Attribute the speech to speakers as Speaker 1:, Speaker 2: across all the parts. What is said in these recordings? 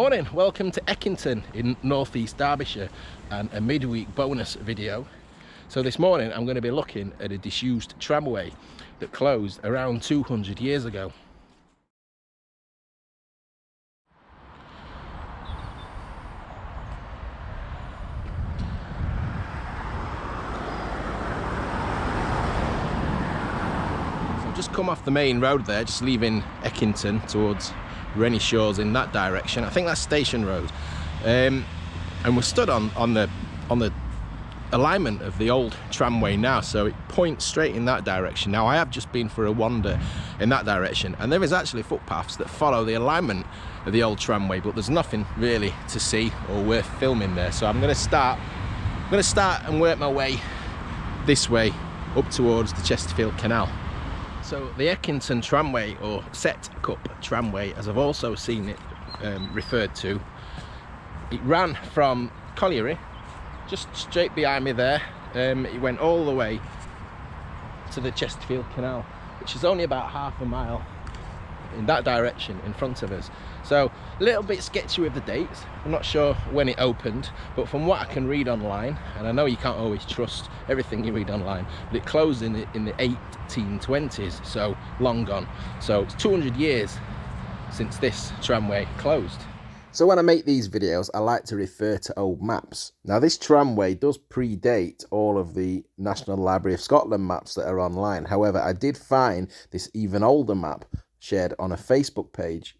Speaker 1: Morning, welcome to Eckington in North East Derbyshire and a midweek bonus video. So this morning I'm going to be looking at a disused tramway that closed around 200 years ago. So I've just come off the main road there, just leaving Eckington towards Renishaw's in that direction. I think that's Station Road, and we're stood on the alignment of the old tramway now, so it points straight in that direction. Now I have just been for a wander in that direction, and there is actually footpaths that follow the alignment of the old tramway, but there's nothing really to see or worth filming there. So I'm going to start and work my way this way up towards the Chesterfield Canal. So the Eckington Tramway, or Setcup Tramway as I've also seen it referred to, it ran from Colliery, just straight behind me there. It went all the way to the Chesterfield Canal, which is only about half a mile in that direction in front of us. So a little bit sketchy with the dates. I'm not sure when it opened, but from what I can read online, and I know you can't always trust everything you read online, but it closed in the 1820s, so long gone. So it's 200 years since this tramway closed. So when I make these videos, I like to refer to old maps. Now this tramway does predate all of the National Library of Scotland maps that are online. However, I did find this even older map shared on a Facebook page.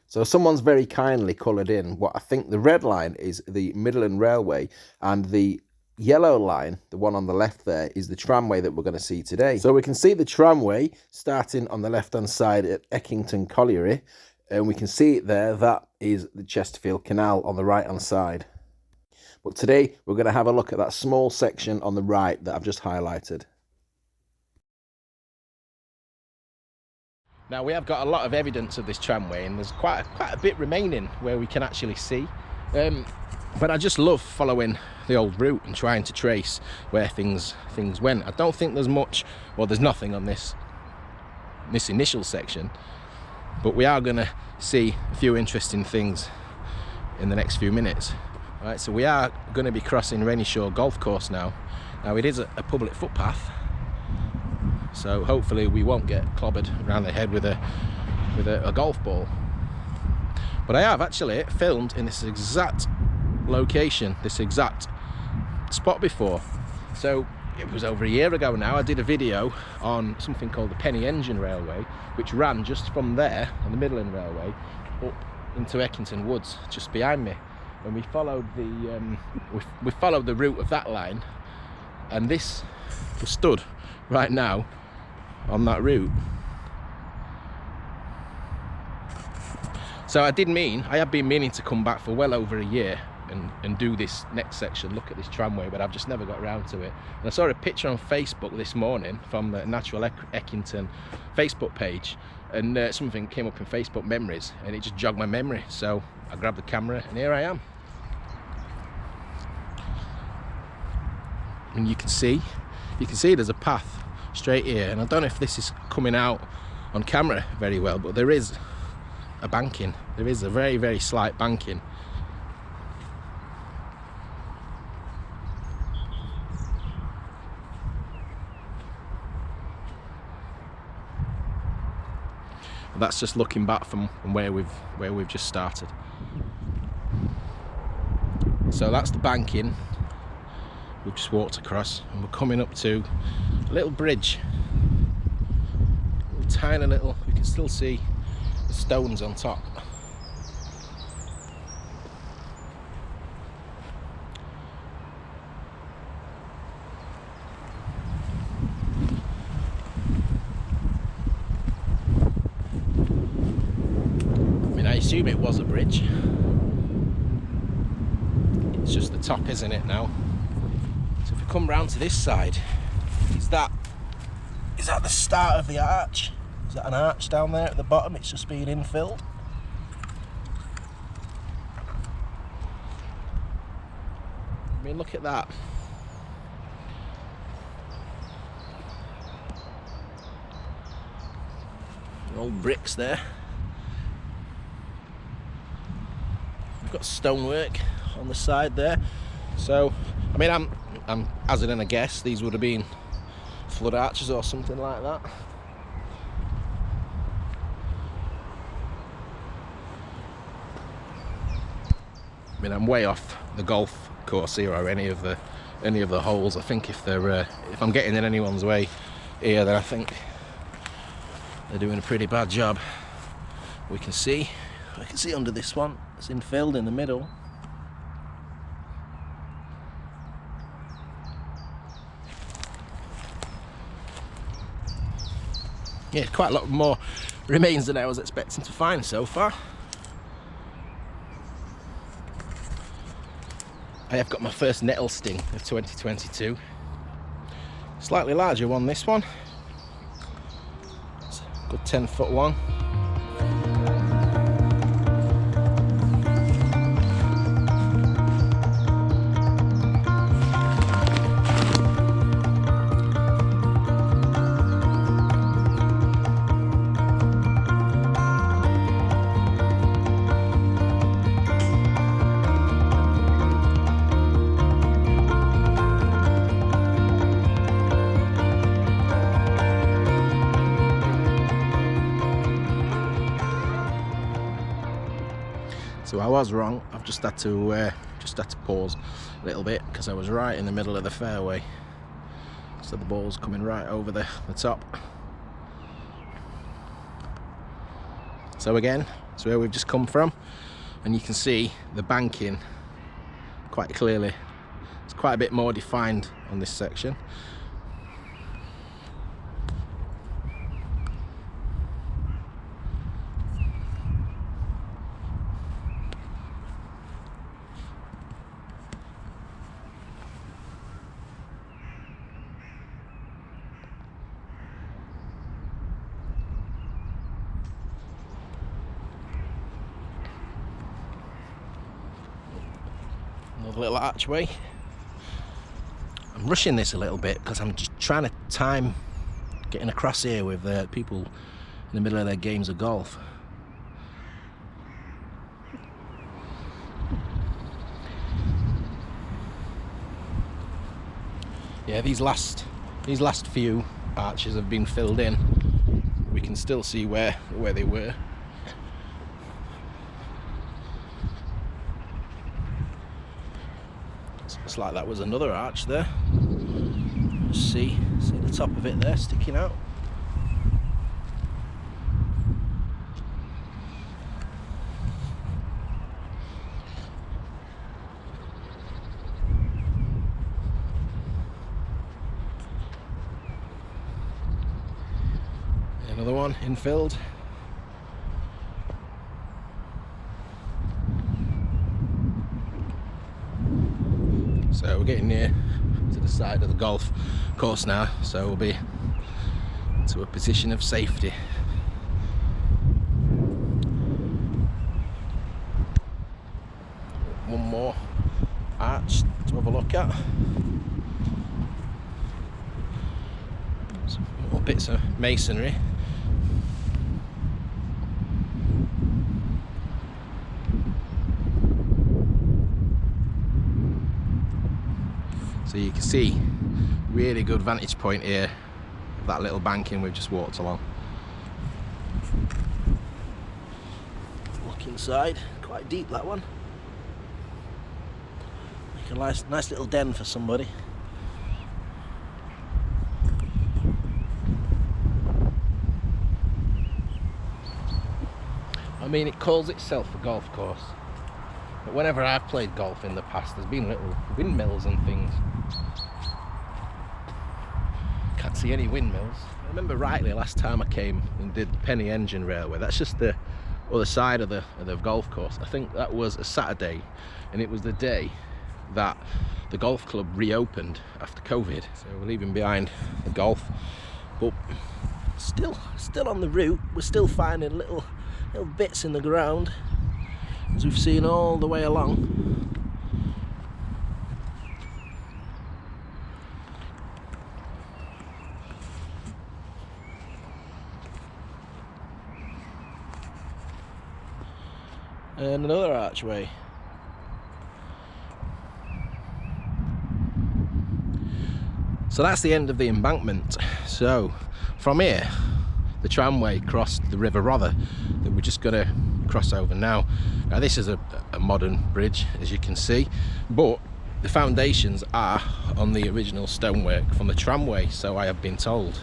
Speaker 1: So someone's very kindly coloured in what I think the red line is the Midland Railway, and the yellow line, the one on the left there, is the tramway that we're going to see today. So we can see the tramway starting on the left hand side at Eckington Colliery, and we can see it there. That is the Chesterfield Canal on the right hand side. But today we're going to have a look at that small section on the right that I've just highlighted. Now we have got a lot of evidence of this tramway, and there's quite a bit remaining where we can actually see. But I just love following the old route and trying to trace where things went. I don't think there's much, well, there's nothing on this initial section, but we are going to see a few interesting things in the next few minutes. All right, so we are going to be crossing Renishaw Golf Course now. Now it is a public footpath, so hopefully we won't get clobbered around the head with a golf ball. But I have actually filmed in this exact location, this exact spot before. So it was over a year ago now. I did a video on something called the Penny Engine Railway, which ran just from there on the Midland Railway up into Eckington Woods just behind me, and we followed the route of that line, and this was stood right now on that route. So I have been meaning to come back for well over a year and do this next section, look at this tramway, but I've just never got around to it. And I saw a picture on Facebook this morning from the Natural Eckington Facebook page, and something came up in Facebook memories, and it just jogged my memory. So I grabbed the camera and here I am. And you can see there's a path straight here, and I don't know if this is coming out on camera very well, but there is a banking. There is a very, very slight banking. But that's just looking back from where we've just started. So that's the banking we've just walked across, and we're coming up to a little bridge, a tiny little, you can still see the stones on top. I mean, I assume it was a bridge. It's just the top, isn't it, now? So if we come round to this side, is that the start of the arch? Is that an arch down there at the bottom? It's just being infilled. I mean, look at that. Old bricks there. got stonework on the side there. So, I mean, I'm hazarding a guess these would have been flood arches or something like that. I mean, I'm way off the golf course here or any of the holes. I think if I'm getting in anyone's way here, then I think they're doing a pretty bad job. I can see under this one, it's infilled in the middle. Yeah, quite a lot more remains than I was expecting to find so far. I have got my first nettle sting of 2022. Slightly larger one, this one. It's a good 10-foot long. So I was wrong. I've just had to pause a little bit because I was right in the middle of the fairway. So the ball's coming right over the top. So again, it's where we've just come from, and you can see the banking quite clearly. It's quite a bit more defined on this section. Another little archway. I'm rushing this a little bit because I'm just trying to time getting across here with people in the middle of their games of golf. Yeah, these last few arches have been filled in. We can still see where they were. Looks like that was another arch there. See the top of it there sticking out. Another one infilled. So we're getting near to the side of the golf course now, so we'll be to a position of safety. One more arch to have a look at. Some more bits of masonry. So you can see really good vantage point here of that little banking we've just walked along. Look inside, quite deep that one. Make a nice little den for somebody. I mean, it calls itself a golf course, but whenever I've played golf in the past, there's been little windmills and things. Can't see any windmills. I remember rightly last time I came and did Penny Engine Railway. That's just the other side of the golf course. I think that was a Saturday, and it was the day that the golf club reopened after COVID. So we're leaving behind the golf, but still on the route. We're still finding little bits in the ground, as we've seen all the way along. And another archway. So that's the end of the embankment. So from here, the tramway crossed the River Rother that we're just going to cross over now. Now this is a modern bridge, as you can see, but the foundations are on the original stonework from the tramway, so I have been told.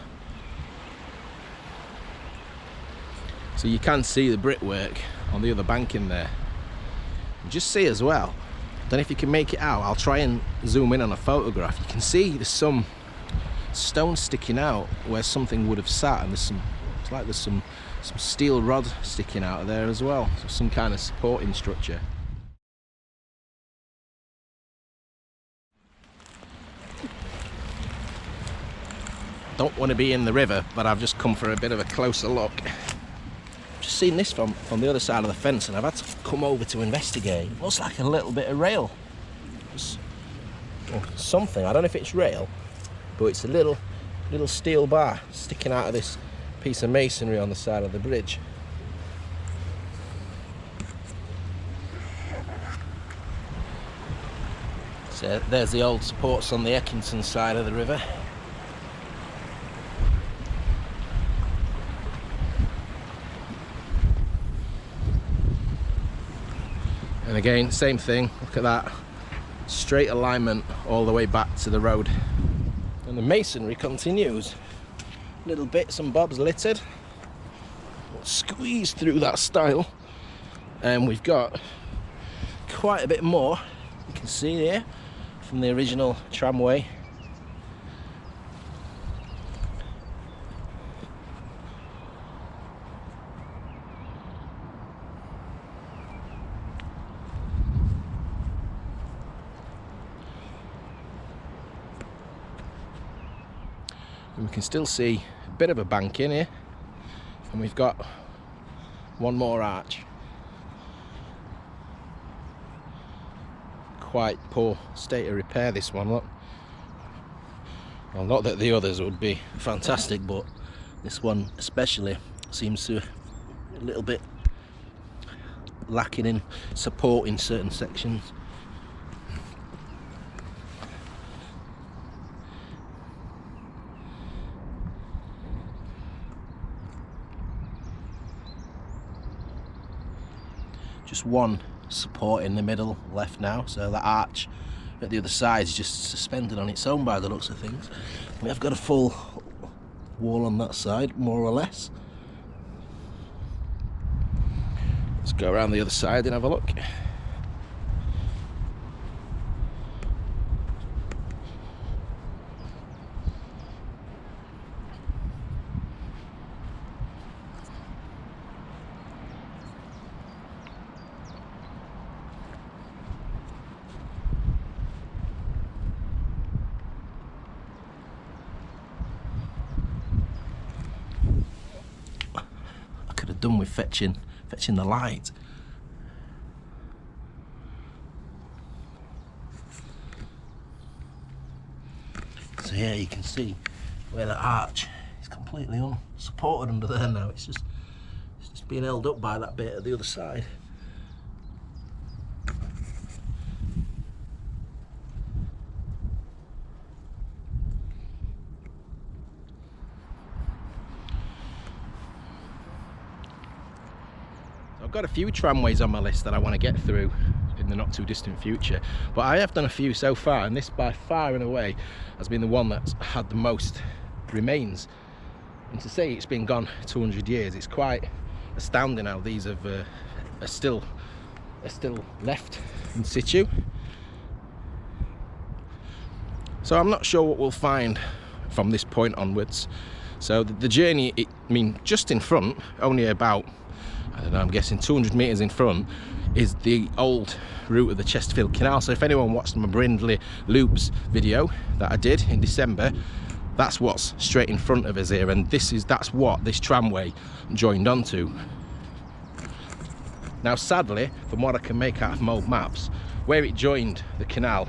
Speaker 1: So you can see the brickwork on the other bank in there. Just see as well, I don't know if you can make it out, I'll try and zoom in on a photograph. You can see there's some stone sticking out where something would have sat, and there's some, it's like there's some steel rod sticking out of there as well, so some kind of supporting structure. Don't want to be in the river, but I've just come for a bit of a closer look. Just seen this from the other side of the fence, and I've had to come over to investigate. It looks like a little bit of rail, or something. I don't know if it's rail, but it's a little steel bar sticking out of this piece of masonry on the side of the bridge. So there's the old supports on the Eckington side of the river. And again, same thing, look at that, straight alignment all the way back to the road. And the masonry continues. Little bits and bobs littered. Squeeze through that stile. And we've got quite a bit more, you can see here, from the original tramway. And we can still see a bit of a bank in here, and we've got one more arch. Quite poor state of repair, this one, look. Well, not that the others would be fantastic, but this one especially seems to a little bit lacking in support in certain sections. Just one support in the middle left now, so that arch at the other side is just suspended on its own by the looks of things. We have got a full wall on that side, more or less. Let's go around the other side and have a look. Done with fetching the light. So yeah, you can see where the arch is completely unsupported under there now. It's just being held up by that bit at the other side. I've got a few tramways on my list that I want to get through in the not too distant future, but I have done a few so far, and this by far and away has been the one that's had the most remains. And to say it's been gone 200 years, it's quite astounding how these have are still left in situ. So I'm not sure what we'll find from this point onwards. So the journey, I mean, just in front, only about, I don't know, I'm guessing 200 metres in front, is the old route of the Chesterfield Canal. So if anyone watched my Brindley loops video that I did in December, that's what's straight in front of us here, and that's what this tramway joined onto. Now sadly, from what I can make out of old maps, where it joined the canal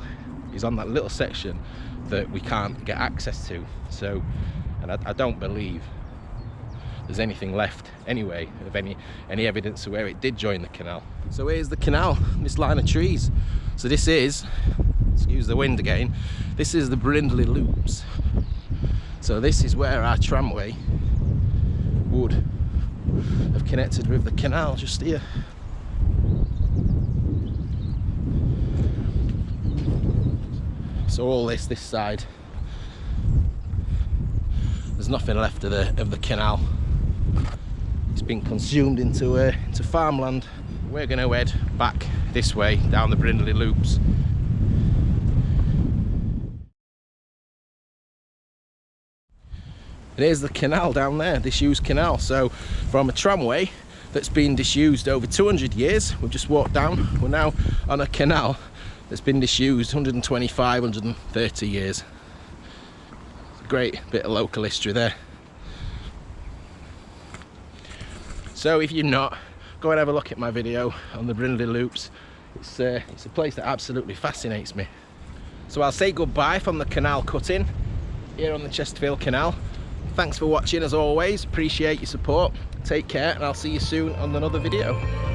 Speaker 1: is on that little section that we can't get access to. So, and I don't believe there's anything left anyway of any evidence of where it did join the canal. So here's the canal, this line of trees. So this is excuse the wind again, this is the Brindley loops. So this is where our tramway would have connected with the canal, just here. So all this side, there's nothing left of the canal. It's been consumed into farmland. We're going to head back this way down the Brindley loops. And here's the canal down there, disused canal. So from a tramway that's been disused over 200 years, we've just walked down, we're now on a canal that's been disused 125, 130 years. It's a great bit of local history there. So if you're not, go and have a look at my video on the Brindley loops. It's a place that absolutely fascinates me. So I'll say goodbye from the canal cutting here on the Chesterfield Canal. Thanks for watching as always, appreciate your support. Take care and I'll see you soon on another video.